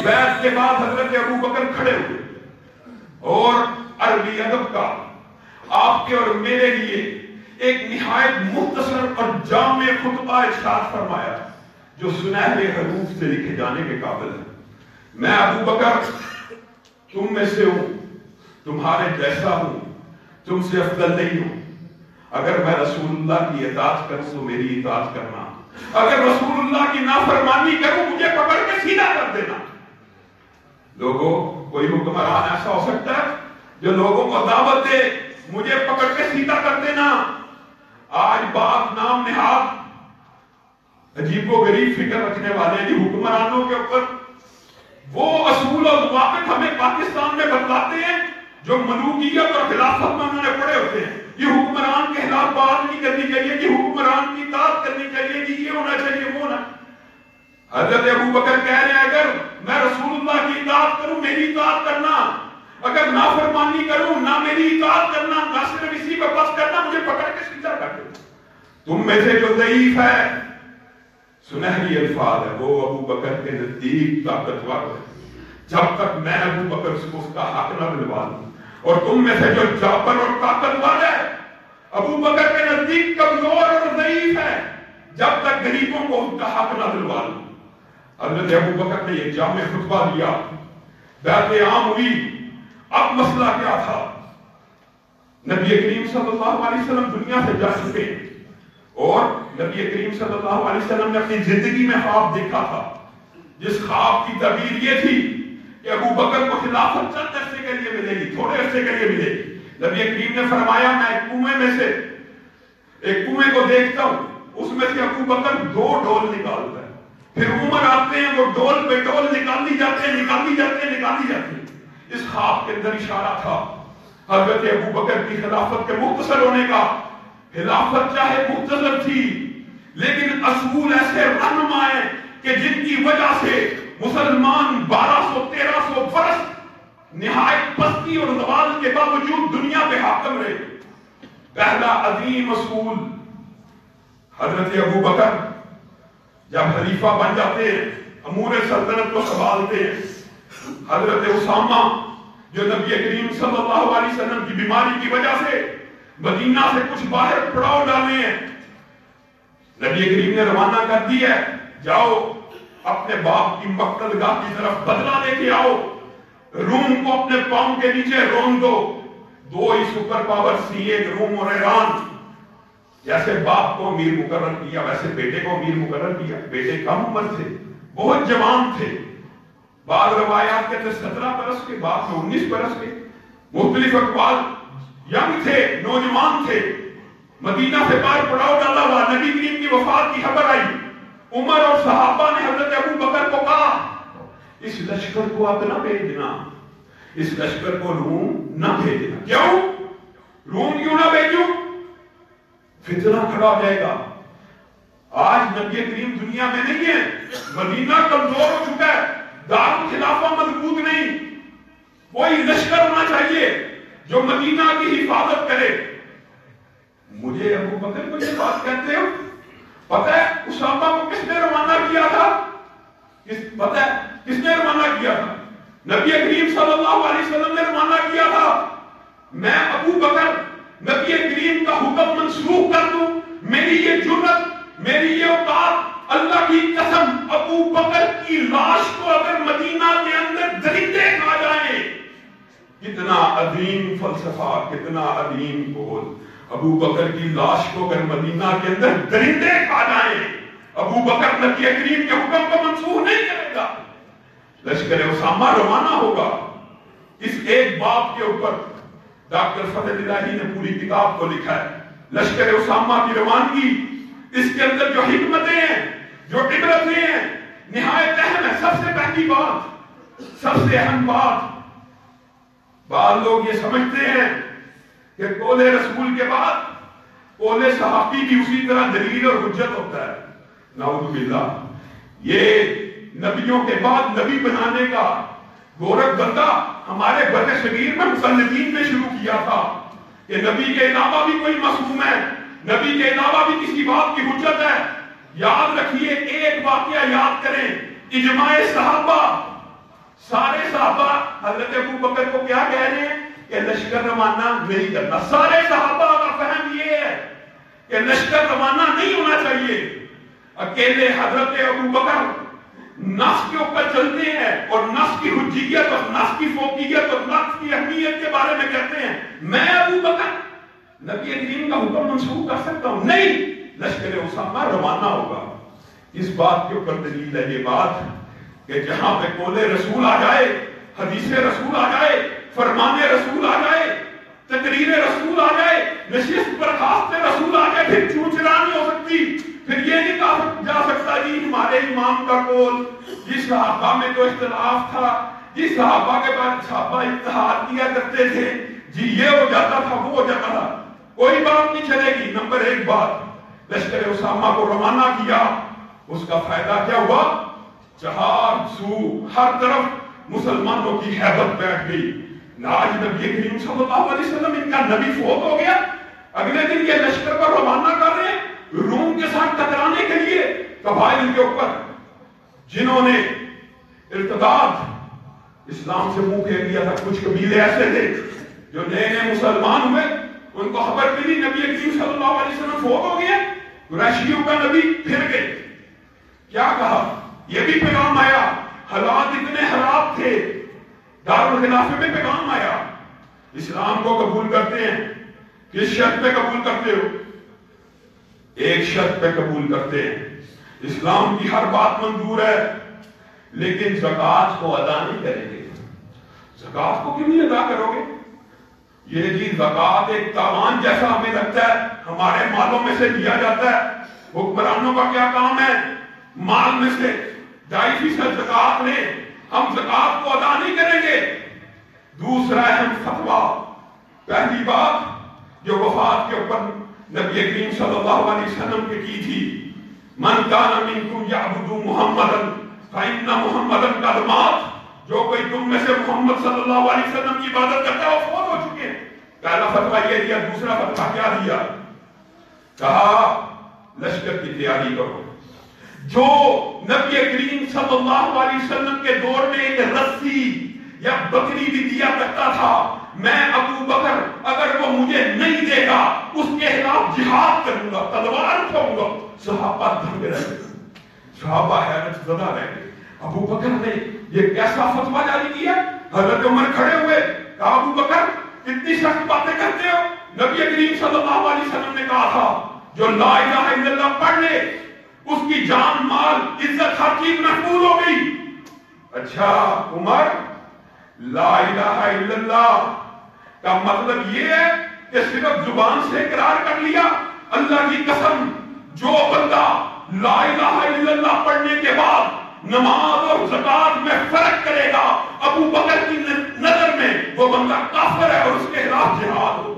بیعت کے بعد حضرت ابو بکر کھڑے ہوئے اور عربی ادب کا آپ کے اور میرے لیے ایک نہایت مختصر اور جامع خطبہ ارشاد فرمایا جو سنہرے حروف سے لکھے جانے کے قابل ہے۔ میں ابو بکر تم میں سے ہوں، تمہارے جیسا ہوں، تم سے افضل نہیں ہوں۔ اگر میں رسول اللہ کی اطاعت کروں تو میری اطاعت کرنا، اگر رسول اللہ کی نافرمانی کروں مجھے پکڑ کے سیدھا کر دینا۔ لوگوں، کوئی حکمران ایسا ہو سکتا ہے جو لوگوں کو دعوت دے مجھے پکڑ کے سیدھا کر دینا؟ آج بات نام نہاد عجیب و غریب فکر رکھنے والے ہیں حکمرانوں کے اوپر وہ اصول اور ضوابط ہمیں پاکستان میں بتلاتے ہیں جو ملوکیت اور خلافت میں انہوں نے پڑھے ہوتے ہیں۔ یہ حکمران کے خلاف بات نہیں کرنی چاہیے، کہ حکمران کی اطاعت کرنی چاہیے، کہ یہ ہونا چاہیے وہ نہ۔ حضرت ابو بکر کہہ رہے ہیں اگر میں رسول اللہ کی اطاعت کروں میری اطاعت کرنا، اگر نافرمانی کروں نہ میری اطاعت کرنا، نہ صرف اسی پہ بس کرنا، مجھے پکڑ کے سیدھا کر دینا۔ تم میں سے جو ضعیف ہے، سنہری الفاظ ہے، وہ ابو بکر کے نزدیک طاقتور ہے جب تک میں ابو بکر سے اس کا حق نہ دلوا دوں، اور تم میں سے جو جابر اور طاقتور ہے ابو بکر کے نزدیک کمزور اور ضعیف ہے جب تک غریبوں کو ان کا حق نہ دلوا دوں۔ حضرت ابو بکر نے یہ جامع خطبہ دیا، بیعت عام ہوئی۔ اب مسئلہ کیا تھا؟ نبی کریم صلی اللہ علیہ وسلم دنیا سے جا چکے اور نبی کریم صلی اللہ علیہ وسلم نے اپنی زندگی میں خواب دیکھا تھا، جس خواب کی تعبیر یہ تھی کہ ابو بکر کو خلافت چند عرصے کے لیے ملے گی، تھوڑے عرصے کے لیے ملے گی۔ نبی کریم نے فرمایا میں ایک کنویں میں سے ایک کنویں کو دیکھتا ہوں، اس میں سے ابو بکر 2 ڈول نکالتا ہے، پھر عمر آتے ہیں وہ ڈول پہ ڈول نکالتی جاتے ہیں، نکالتی جاتے ہیں، نکالتی جاتے ہیں۔ اس خواب کے اندر اشارہ تھا حضرت ابو بکر کی خلافت کے مختصر ہونے کا۔ خلافت چاہے مختصر تھی لیکن اصول ایسے رہنما ہیں کہ جن کی وجہ سے مسلمان 1200-1300 برس نہایت پستی اور زوال کے باوجود دنیا پہ حاکم رہے۔ پہلا عظیم اصول، حضرت ابو بکر جب خلیفہ بن جاتے ہیں امور سلطنت کو سنبھالتے ہیں۔ حضرت اسامہ جو نبی کریم صلی اللہ علیہ وسلم کی بیماری کی وجہ سے مدینہ سے کچھ باہر پڑاؤ ڈالے ہیں، نبی کریم نے روانہ کر دی ہے جاؤ اپنے باپ کی مقتل گاہ کی طرف بدلہ لے کے آؤ، روم کو اپنے پاؤں کے نیچے رون دو۔ 2 ہی سپر پاور سی، ایک روم اور ایران۔ جیسے باپ کو امیر مقرر کیا ویسے بیٹے کو امیر مقرر کیا۔ بیٹے کم عمر تھے، بہت جوان تھے، بعض روایات کہتے 17 برس کے، بعد میں 19 برس کے، مختلف اقوال، ینگ تھے، نوجوان تھے۔ مدینہ سے باہر پڑاؤ ڈالا ہوا، نبی کریم کی وفات کی خبر آئی۔ عمر اور صحابہ نے حضرت ابو بکر کو کہا اس لشکر کو اب نہ بھیجنا، اس لشکر کو روم نہ بھیجنا۔ کیوں؟ روم کیوں نہ بھیجوں؟ فتنہ کھڑا ہو جائے گا۔ آج نبی کریم دنیا میں نہیں ہے، مدینہ کمزور ہو چکا ہے، دار خلافہ مضبوط نہیں، کوئی لشکر ہونا چاہیے جو مدینہ کی حفاظت کرے۔ مجھے ابو بکر کو یہ بات کہتے ہو، پتہ ہے اسامہ کو کس نے روانہ کیا تھا؟ پتہ ہے کس نے روانہ کیا تھا؟ نبی کریم صلی اللہ علیہ وسلم نے روانہ کیا تھا۔ میں ابو بکر نبی کریم کا حکم منسوخ کر دوں؟ میری یہ جرأت، میری یہ اوقات، اللہ کی قسم ابو بکر کی لاش کو اگر مدینہ کے اندر درندے کھا جائیں، کتنا عظیم فلسفہ، کتنا عظیم قول۔ ابو بکر کی لاش کو اگر مدینہ کے اندر درندے کھا جائیں، ابو بکر نبی کریم کے حکم کو منسوخ نہیں کرے گا۔ لشکر اسامہ روانہ ہوگا۔ اس ایک باب کے اوپر ڈاکٹر فضل الہی نے پوری کتاب کو لکھا ہے، لشکر اسامہ کی روانگی۔ اس کے اندر جو حکمتیں ہیں، جو عبرتیں ہیں، نہایت اہم ہے۔ سب سے پہلی بات، سب سے اہم بات، بعض لوگ یہ سمجھتے ہیں کہ قول رسول کے بعد قول صحابی بھی اسی طرح دلیل اور حجت ہوتا ہے۔ نعوذ باللہ، یہ نبیوں کے بعد نبی بنانے کا گورکھ بندہ ہمارے بر صغیر میں مقلدین نے شروع کیا تھا کہ نبی کے علاوہ بھی کوئی معصوم ہے، نبی کے علاوہ بھی کسی بات کی حجت ہے۔ یاد رکھیے، ایک واقعہ یاد کریں، اجماع صحابہ سارے صحابہ حضرت ابو بکر کو کیا کہہ رہے ہیں کہ لشکر روانہ نہیں کرنا. سارے صحابہ کا فہم یہ ہے کہ لشکر روانہ نہیں ہونا چاہیے. اکیلے حضرت ابو بکر نفس کے اوپر چلتے ہیں اور نفس کی حجیت اور نفس کی فوقیت اور نفس کی اہمیت کے بارے میں کہتے ہیں میں ابو بکر نبی کریم کا حکم منسوخ کر سکتا ہوں. نہیں، لشکر اسامہ روانہ ہوگا. اس بات کے اوپر دلیل ہے یہ بات کہ جہاں پہ قول رسول آ جائے، حدیث رسول آ جائے، فرمان رسول آ جائے، تقریر رسول آ جائے، نشست برخاست رسول آ جائے، پھر چونچرا نہیں ہو سکتی. پھر یہ نہیں کہا جا سکتا جی ہمارے امام کا قول، جس صحابہ میں تو اختلاف تھا، جس صحابہ کے بعد صحابہ اتحاد کیا کرتے تھے، جی یہ ہو جاتا تھا وہ ہو جاتا تھا. کوئی بات نہیں چلے گی. نمبر ایک بات، لشکر اسامہ کو روانہ کیا، اس کا فائدہ کیا ہوا؟ چہار سو ہر طرف مسلمانوں کی ہیبت بیٹھ گئی. آج نبی کریم صلی اللہ علیہ وسلم ان کا نبی فوت ہو گیا، اگلے دن یہ لشکر کو روانہ کر رہے ہیں روم کے ساتھ ٹکرانے کے لیے. قبائل کے اوپر جنہوں نے ارتداد اسلام سے منہ پھیر لیا تھا، کچھ قبیلے ایسے تھے جو نئے نئے مسلمان ہوئے، ان کو خبر ملی نبی کریم صلی اللہ علیہ وسلم فوت ہو گئے، قریشیوں کا نبی پھر گئے. کیا کہا؟ یہ بھی پیغام آیا. حالات اتنے خراب تھے، دارالخلافے میں پیغام آیا اسلام کو قبول کرتے ہیں. کس شرط پہ قبول کرتے ہو؟ ایک شرط پہ قبول کرتے ہیں، اسلام کی ہر بات منظور ہے لیکن زکوٰۃ کو ادا نہیں کریں گے. زکوٰۃ کو کیوں نہیں ادا کرو گے؟ یہ جی زکوٰۃ ایک تاوان جیسا ہمیں لگتا ہے، ہمارے مالوں میں سے لیا جاتا ہے. حکمرانوں کا کیا کام ہے؟ مال میں سے 2.5% زکوٰۃ لیں، ہم زکوٰۃ کو ادا نہیں کریں گے. دوسرا اہم فتویٰ، پہلی بات جو وفات کے اوپر نبی کریم صلی اللہ علیہ وسلم نے کی تھی، من کان منکم یعبد محمدا فإن محمدا قد مات. جو کوئی تم میں سے محمد صلی اللہ علیہ وسلم کی عبادت کرتا ہے وہ فوت ہو چکے ہیں. پہلا فتویٰ یہ دیا. دوسرا فتویٰ کیا دیا؟ کہا لشکر کی تیاری کرو. جو نبی کریم صلی اللہ علیہ وسلم کے دور میں ایک رسی یا بکری بھی دیا کرتا تھا، میں ابو بکر اگر وہ مجھے نہیں دے گا اس کے خلاف جہاد کروں گا، تلوار اٹھاؤں گا. صحابہ دھنگ رہ گئے، صحابہ حیرت زدہ رہ گئے. ابو بکر نے یہ کیسا فتویٰ جاری کیا؟ حضرت عمر کھڑے ہوئے، کہا ابو بکر اتنی سخت باتیں کرتے ہو؟ نبی کریم صلی اللہ علیہ وسلم نے کہا تھا جو لا الہ الا اللہ پڑھ لے اس کی جان مال عزت ہر چیز محفوظ ہو گئی. اچھا عمر، لا الہ الا اللہ کا مطلب یہ ہے کہ صرف زبان سے اقرار کر لیا؟ اللہ کی قسم جو بندہ لا الہ الا اللہ پڑھنے کے بعد نماز اور زکات میں فرق کرے گا، ابو بکر کی نظر میں وہ بندہ کافر ہے اور اس کے خلاف جہاد ہو.